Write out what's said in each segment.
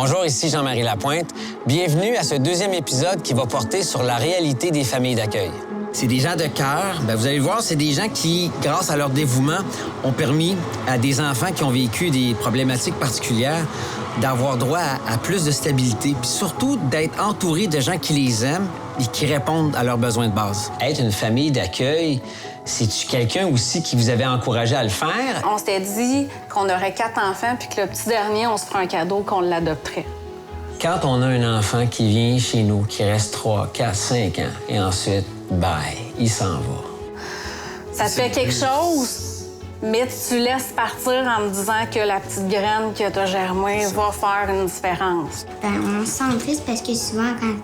Bonjour, ici Jean-Marie Lapointe. Bienvenue à ce deuxième épisode qui va porter sur la réalité des familles d'accueil. C'est des gens de cœur. Vous allez le voir, c'est des gens qui, grâce à leur dévouement, ont permis à des enfants qui ont vécu des problématiques particulières d'avoir droit à plus de stabilité, puis surtout d'être entourés de gens qui les aiment et qui répondent à leurs besoins de base. Être une famille d'accueil, c'est-tu quelqu'un aussi qui vous avait encouragé à le faire? On s'était dit qu'on aurait 4 enfants puis que le petit dernier, on se ferait un cadeau qu'on l'adopterait. Quand on a un enfant qui vient chez nous, qui reste 3, 4, 5 ans, et ensuite, bye, il s'en va. Ça te fait quelque chose, mais tu laisses partir en me disant que la petite graine que t'as germée va faire une différence. On se sent triste parce que souvent, quand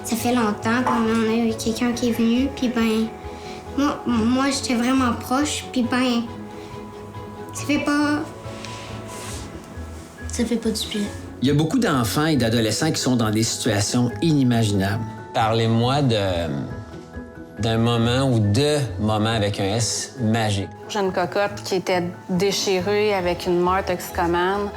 ça fait longtemps qu'on a eu quelqu'un qui est venu, puis moi j'étais vraiment proche, puis ça fait pas du bien. Il y a beaucoup d'enfants et d'adolescents qui sont dans des situations inimaginables. Parlez-moi d'un moment ou de moments avec un S magique. J'ai une cocotte qui était déchirée avec une mère toxicomane,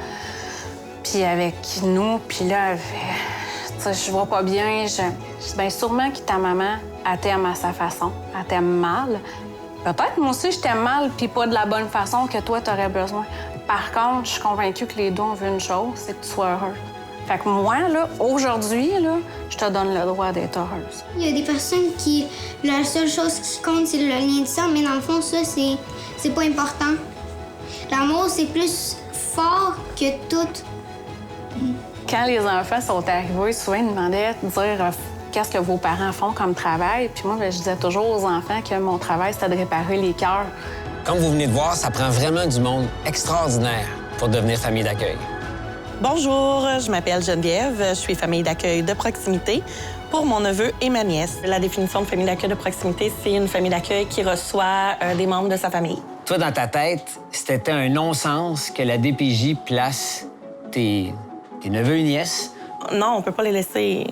puis avec nous, puis là, elle fait, je vois pas bien. Je dis, bien, sûrement que ta maman, elle t'aime à sa façon, elle t'aime mal. Peut-être moi aussi, je t'aime mal, puis pas de la bonne façon que toi, t'aurais besoin. Par contre, je suis convaincue que les deux, on veut une chose, c'est que tu sois heureuse. Fait que moi, là, aujourd'hui, là, je te donne le droit d'être heureuse. Il y a des personnes qui, la seule chose qui compte, c'est le lien de sang, mais dans le fond, ça, c'est pas important. L'amour, c'est plus fort que tout. Quand les enfants sont arrivés, souvent, ils me demandaient de dire qu'est-ce que vos parents font comme travail. Puis moi, je disais toujours aux enfants que mon travail, c'était de réparer les cœurs. Comme vous venez de voir, ça prend vraiment du monde extraordinaire pour devenir famille d'accueil. Bonjour, je m'appelle Geneviève, je suis famille d'accueil de proximité pour mon neveu et ma nièce. La définition de famille d'accueil de proximité, c'est une famille d'accueil qui reçoit des membres de sa famille. Toi, dans ta tête, c'était un non-sens que la DPJ place tes neveux et nièces? Non, on peut pas les laisser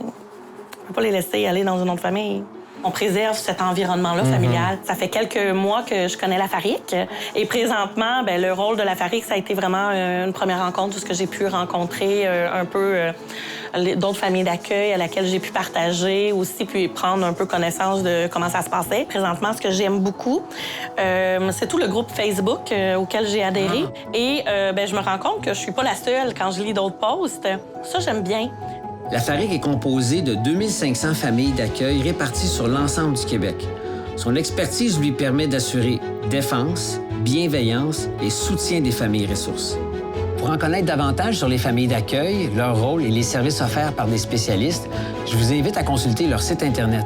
aller dans une autre famille. On préserve cet environnement-là familial. Ça fait quelques mois que je connais la FARIC. Et présentement, le rôle de la FARIC, ça a été vraiment une première rencontre où j'ai pu rencontrer un peu d'autres familles d'accueil à laquelle j'ai pu partager aussi, puis prendre un peu connaissance de comment ça se passait. Présentement, ce que j'aime beaucoup, c'est tout le groupe Facebook auquel j'ai adhéré. Et je me rends compte que je suis pas la seule quand je lis d'autres posts. Ça, j'aime bien. La FARIC est composée de 2500 familles d'accueil réparties sur l'ensemble du Québec. Son expertise lui permet d'assurer défense, bienveillance et soutien des familles ressources. Pour en connaître davantage sur les familles d'accueil, leur rôle et les services offerts par des spécialistes, je vous invite à consulter leur site Internet